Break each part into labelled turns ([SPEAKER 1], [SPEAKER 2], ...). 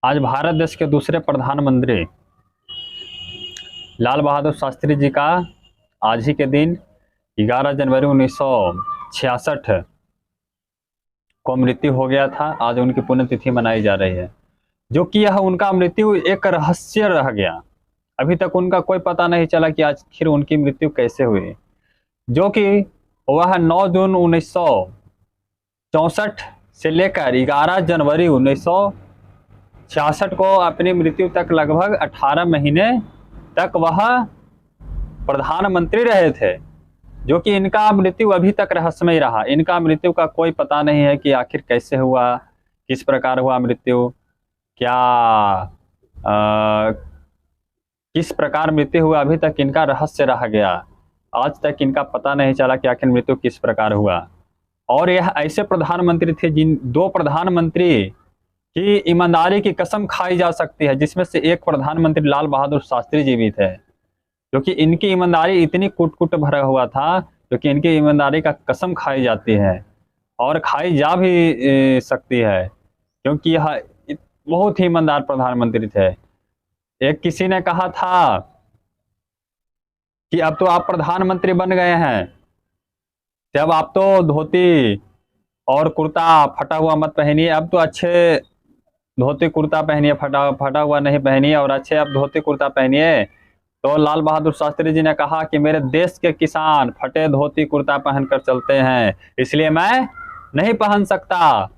[SPEAKER 1] आज भारत देश के दूसरे प्रधानमंत्री लाल बहादुर शास्त्री जी का आज ही के दिन 11 जनवरी 1966 को मृत्यु हो गया था। आज उनकी पुण्यतिथि मनाई जा रही है, जो कि यह उनका मृत्यु एक रहस्य रह गया। अभी तक उनका कोई पता नहीं चला कि आखिर उनकी मृत्यु कैसे हुई, जो कि वह 9 जून 1964 से लेकर 11 जनवरी 1966 को अपनी मृत्यु तक लगभग 18 महीने तक वह प्रधानमंत्री रहे थे, जो कि इनका मृत्यु अभी तक रहस्यमय रहा। इनका मृत्यु का कोई पता नहीं है कि आखिर कैसे हुआ, किस प्रकार हुआ मृत्यु, क्या किस प्रकार मृत्यु हुआ, अभी तक इनका रहस्य रह गया। आज तक इनका पता नहीं चला कि आखिर मृत्यु किस प्रकार हुआ। और यह ऐसे प्रधानमंत्री थे जिन दो प्रधानमंत्री की ईमानदारी की कसम खाई जा सकती है, जिसमें से एक प्रधानमंत्री लाल बहादुर शास्त्री जी भी थे, क्योंकि इनकी ईमानदारी इतनी कुट कुट भरा हुआ था, क्योंकि इनकी ईमानदारी का कसम खाई जाती है और खाई जा भी सकती है, क्योंकि यह बहुत ही ईमानदार प्रधानमंत्री थे। एक किसी ने कहा था कि अब तो आप प्रधानमंत्री बन गए हैं, जब आप तो धोती और कुर्ता फटा हुआ मत पहनिए, अब तो अच्छे धोती कुर्ता पहनिए, फटा हुआ नहीं पहनिए और अच्छे अब धोती कुर्ता पहनिए। तो लाल बहादुर शास्त्री जी ने कहा कि मेरे देश के किसान फटे धोती कुर्ता पहनकर चलते हैं, इसलिए मैं नहीं पहन सकता।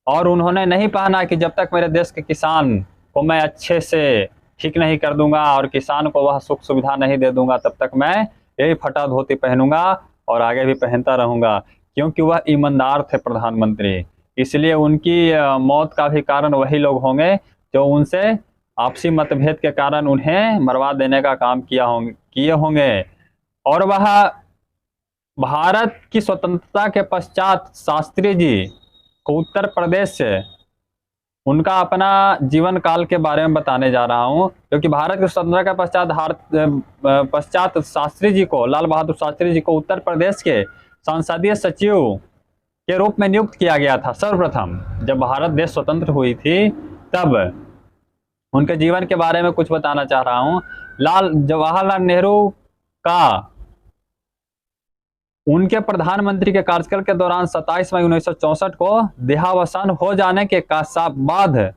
[SPEAKER 1] और उन्होंने नहीं पहना कि जब तक मेरे देश के किसान को मैं अच्छे से ठीक नहीं कर दूंगा और किसान को वह सुख सुविधा नहीं दे दूंगा, तब तक मैं यही फटा धोती पहनूंगा और आगे भी पहनता रहूंगा, क्योंकि वह ईमानदार थे प्रधानमंत्री। इसलिए उनकी मौत का भी कारण वही लोग होंगे जो उनसे आपसी मतभेद के कारण उन्हें मरवा देने का काम किए होंगे। और वह भारत की स्वतंत्रता के पश्चात शास्त्री जी को उत्तर प्रदेश से उनका अपना जीवन काल के बारे में बताने जा रहा हूं, क्योंकि भारत की स्वतंत्रता के पश्चात शास्त्री जी को, लाल बहादुर शास्त्री जी को उत्तर प्रदेश के संसदीय सचिव के रूप में नियुक्त किया गया था। सर्वप्रथम जब भारत देश स्वतंत्र हुई थी, तब उनके जीवन के बारे में कुछ बताना चाह रहा हूं। जवाहरलाल नेहरू का उनके प्रधानमंत्री के कार्यकाल के दौरान 27 मई 1964 को देहावसान हो जाने के बाद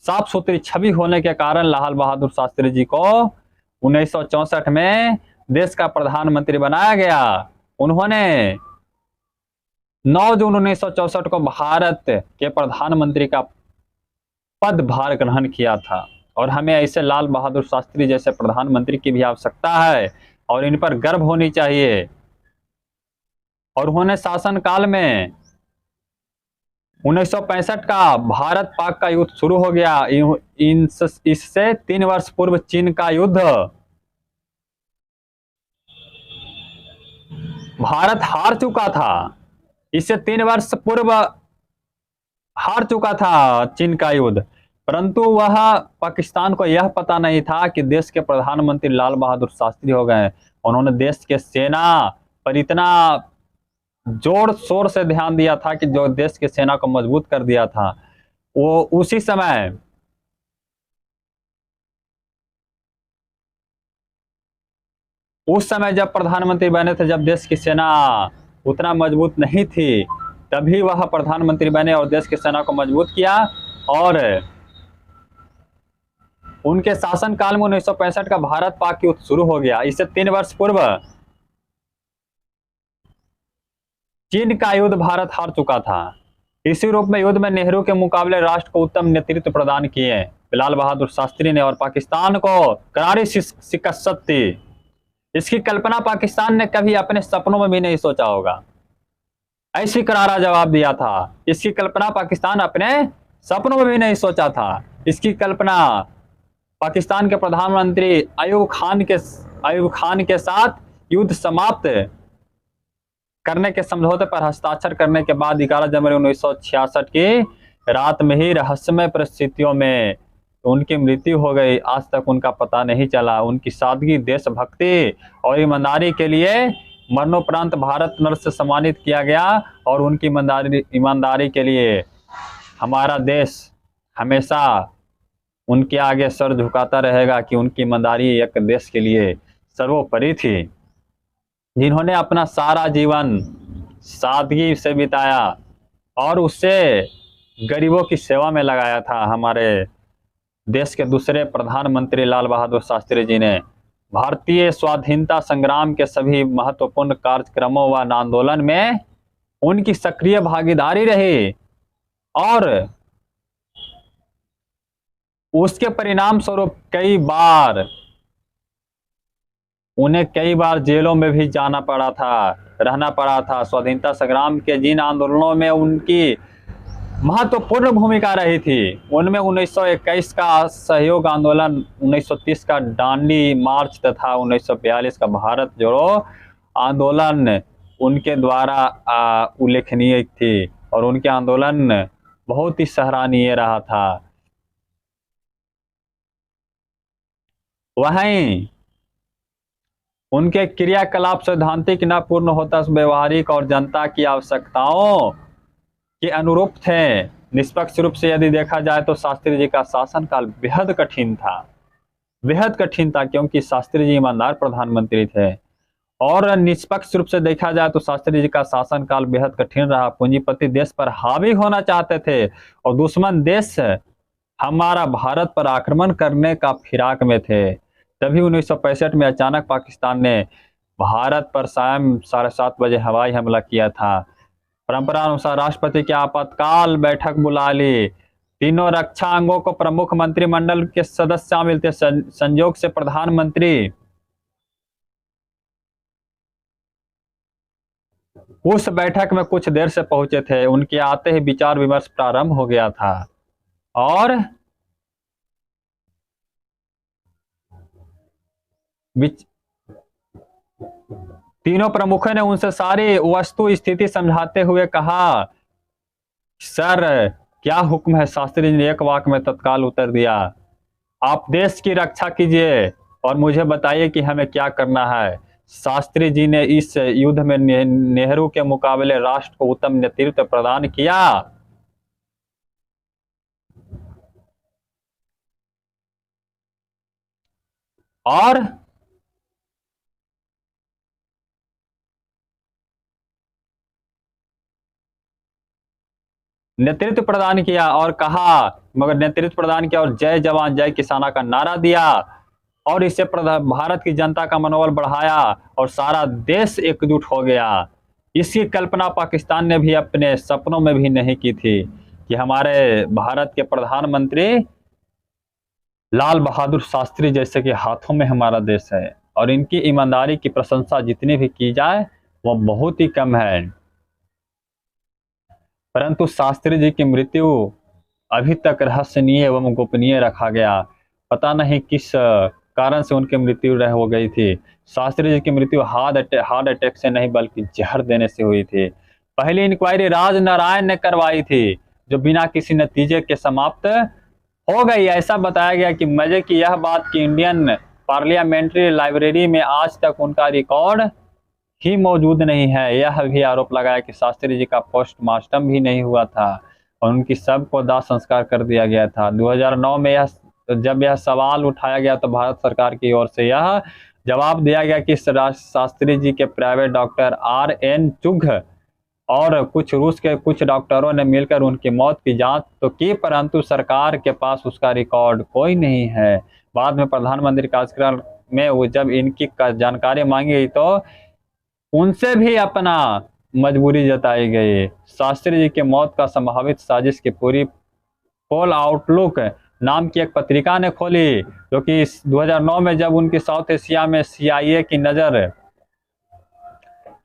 [SPEAKER 1] साफ सुथरी छवि होने के कारण लाल बहादुर शास्त्री जी को 1964 में देश का प्रधानमंत्री बनाया गया। उन्होंने 9 जून 1964 को भारत के प्रधानमंत्री का पदभार ग्रहण किया था। और हमें ऐसे लाल बहादुर शास्त्री जैसे प्रधानमंत्री की भी आवश्यकता है और इन पर गर्व होनी चाहिए। और उन्होंने शासनकाल में 1965 का भारत पाक का युद्ध शुरू हो गया। इससे 3 वर्ष पूर्व चीन का युद्ध भारत हार चुका था। इससे 3 वर्ष पूर्व हार चुका था चीन का युद्ध, परंतु वह पाकिस्तान को यह पता नहीं था कि देश के प्रधानमंत्री लाल बहादुर शास्त्री हो गए। उन्होंने देश के सेना पर इतना जोर शोर से ध्यान दिया था कि जो देश की सेना को मजबूत कर दिया था। वो उसी समय जब प्रधानमंत्री बने थे, जब देश की सेना उतना मजबूत नहीं थी, तभी वह प्रधानमंत्री बने और देश की सेना को मजबूत किया। और उनके शासनकाल में 1965 का भारत पाक युद्ध शुरू हो गया। इससे 3 वर्ष पूर्व चीन का युद्ध भारत हार चुका था। इसी रूप में युद्ध में नेहरू के मुकाबले राष्ट्र को उत्तम नेतृत्व प्रदान किए लाल बहादुर शास्त्री ने, और पाकिस्तान को करारी शिकस्त दी। इसकी कल्पना पाकिस्तान ने कभी अपने सपनों में भी नहीं सोचा होगा। ऐसी करारा जवाब दिया था। इसकी कल्पना पाकिस्तान अपने सपनों में भी नहीं सोचा था। इसकी कल्पना पाकिस्तान के प्रधानमंत्री अयूब खान के साथ युद्ध समाप्त करने के समझौते पर हस्ताक्षर करने के बाद 11 जनवरी 1966 की रात में ही रहस्यमय परिस्थितियों में उनकी मृत्यु हो गई। आज तक उनका पता नहीं चला। उनकी सादगी, देशभक्ति और ईमानदारी के लिए मरणोपरांत भारत रत्न से सम्मानित किया गया, और उनकी ईमानदारी के लिए हमारा देश हमेशा उनके आगे सर झुकाता रहेगा कि उनकी ईमानदारी एक देश के लिए सर्वोपरि थी, जिन्होंने अपना सारा जीवन सादगी से बिताया और उससे गरीबों की सेवा में लगाया था। हमारे देश के दूसरे प्रधानमंत्री लाल बहादुर शास्त्री जी ने भारतीय स्वाधीनता संग्राम के सभी महत्वपूर्ण कार्यक्रमों व आंदोलन में उनकी सक्रिय भागीदारी रही और उसके परिणाम स्वरूप उन्हें कई बार जेलों में भी जाना पड़ा था, रहना पड़ा था। स्वाधीनता संग्राम के जिन आंदोलनों में उनकी महत्वपूर्ण भूमिका रही थी उनमें 1921 का सहयोग आंदोलन, 1930 का दांडी मार्च तथा 1942 का भारत जोड़ो आंदोलन उनके द्वारा उल्लेखनीय थी और उनके आंदोलन बहुत ही सराहनीय रहा था। वहीं उनके क्रियाकलाप सैद्धांतिक न पूर्ण होता व्यवहारिक और जनता की आवश्यकताओं के अनुरूप थे। निष्पक्ष रूप से यदि देखा जाए तो शास्त्री जी का शासनकाल बेहद कठिन था, क्योंकि शास्त्री जी ईमानदार प्रधानमंत्री थे। और निष्पक्ष रूप से देखा जाए तो शास्त्री जी का शासनकाल बेहद कठिन रहा। पूंजीपति देश पर हावी होना चाहते थे और दुश्मन देश हमारा भारत पर आक्रमण करने का फिराक में थे। तभी 1965 में अचानक पाकिस्तान ने भारत पर शाम 7:30 बजे हवाई हमला किया था। परंपरा अनुसार राष्ट्रपति की आपातकाल बैठक बुला ली। तीनों रक्षा अंगों को प्रमुख मंत्रिमंडल के सदस्य शामिल थे। संयोग से प्रधानमंत्री उस बैठक में कुछ देर से पहुंचे थे। उनके आते ही विचार विमर्श प्रारंभ हो गया था और तीनों प्रमुखों ने उनसे सारी वस्तु स्थिति समझाते हुए कहा, सर क्या हुक्म है। शास्त्री जी ने एक वाक्य में तत्काल उत्तर दिया, आप देश की रक्षा कीजिए और मुझे बताइए कि हमें क्या करना है। शास्त्री जी ने इस युद्ध में नेहरू के मुकाबले राष्ट्र को उत्तम नेतृत्व प्रदान किया। और नेतृत्व प्रदान किया और जय जवान जय किसाना का नारा दिया और इससे भारत की जनता का मनोबल बढ़ाया और सारा देश एकजुट हो गया। इसकी कल्पना पाकिस्तान ने भी अपने सपनों में भी नहीं की थी कि हमारे भारत के प्रधानमंत्री लाल बहादुर शास्त्री जैसे के हाथों में हमारा देश है और इनकी ईमानदारी की प्रशंसा जितनी भी की जाए वह बहुत ही कम है। परंतु शास्त्री जी की मृत्यु अभी तक रहस्यनीय एवं गोपनीय रखा गया। पता नहीं किस कारण से उनकी मृत्यु हो गई थी। शास्त्री जी की मृत्यु हार्ट अटैक से नहीं बल्कि जहर देने से हुई थी। पहली इंक्वायरी राज नारायण ने करवाई थी जो बिना किसी नतीजे के समाप्त हो गई। ऐसा बताया गया कि मजे की यह बात कि इंडियन पार्लियामेंट्री लाइब्रेरी में आज तक उनका रिकॉर्ड ही मौजूद नहीं है। यह भी आरोप लगाया कि शास्त्री जी का पोस्टमार्टम भी नहीं हुआ था और उनकी शव को दाह संस्कार कर दिया गया था। 2009 में जब यह सवाल उठाया गया तो भारत सरकार की ओर से यह जवाब दिया गया कि शास्त्री जी के प्राइवेट डॉक्टर RN चुघ और रूस के कुछ डॉक्टरों ने मिलकर उनकी मौत की जांच तो की, परंतु सरकार के पास उसका रिकॉर्ड कोई नहीं है। बाद में प्रधानमंत्री कार्यक्रम में जब इनकी जानकारी मांगी गई तो उनसे भी अपना मजबूरी जताई गई। शास्त्री जी के मौत का संभावित साजिश की पूरी पोल आउटलुक नाम की एक पत्रिका ने खोली, जो कि 2009 में जब उनकी साउथ एशिया में CIA की नजर,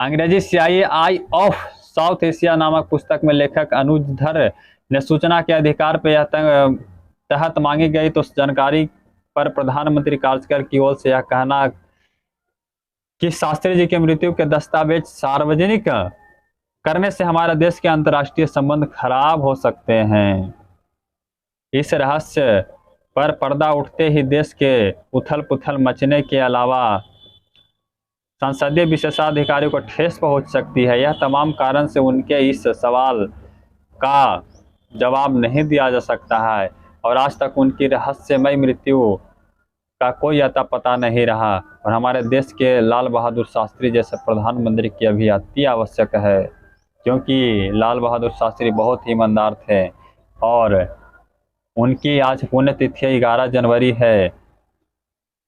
[SPEAKER 1] अंग्रेजी CIA I of south Asia नामक पुस्तक में लेखक अनुज धर ने सूचना के अधिकार पर यह तहत मांगी गई तो जानकारी पर प्रधानमंत्री कार्यकाल की ओर से यह कहना कि शास्त्री जी की मृत्यु के दस्तावेज सार्वजनिक करने से हमारे देश के अंतर्राष्ट्रीय संबंध खराब हो सकते हैं। इस रहस्य पर पर्दा उठते ही देश के उथल पुथल मचने के अलावा संसदीय विशेषाधिकारियों को ठेस पहुंच सकती है। यह तमाम कारण से उनके इस सवाल का जवाब नहीं दिया जा सकता है। और आज तक उनकी रहस्यमय मृत्यु का कोई अता पता नहीं रहा। और हमारे देश के लाल बहादुर शास्त्री जैसे प्रधानमंत्री की अभी अति आवश्यक है, क्योंकि लाल बहादुर शास्त्री बहुत ही ईमानदार थे और उनकी आज पुण्यतिथि 11 जनवरी है।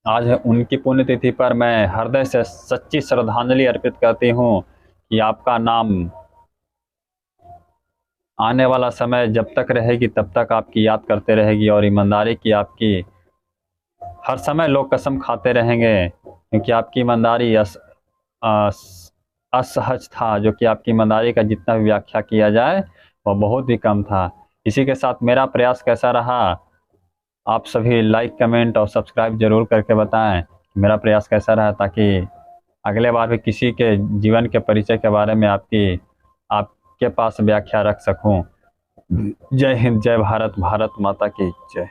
[SPEAKER 1] आज उनकी पुण्यतिथि पर मैं हृदय से सच्ची श्रद्धांजलि अर्पित करती हूँ कि आपका नाम आने वाला समय जब तक रहेगी तब तक आपकी याद करते रहेगी, और ईमानदारी की आपकी हर समय लोग कसम खाते रहेंगे, क्योंकि आपकी ईमानदारी असहज था, जो कि आपकी ईमानदारी का जितना भी व्याख्या किया जाए वह बहुत ही कम था। इसी के साथ मेरा प्रयास कैसा रहा आप सभी लाइक, कमेंट और सब्सक्राइब जरूर करके बताएं मेरा प्रयास कैसा रहा, ताकि अगले बार भी किसी के जीवन के परिचय के बारे में आपके पास व्याख्या रख सकूं। जय हिंद, जय भारत, भारत माता की जय।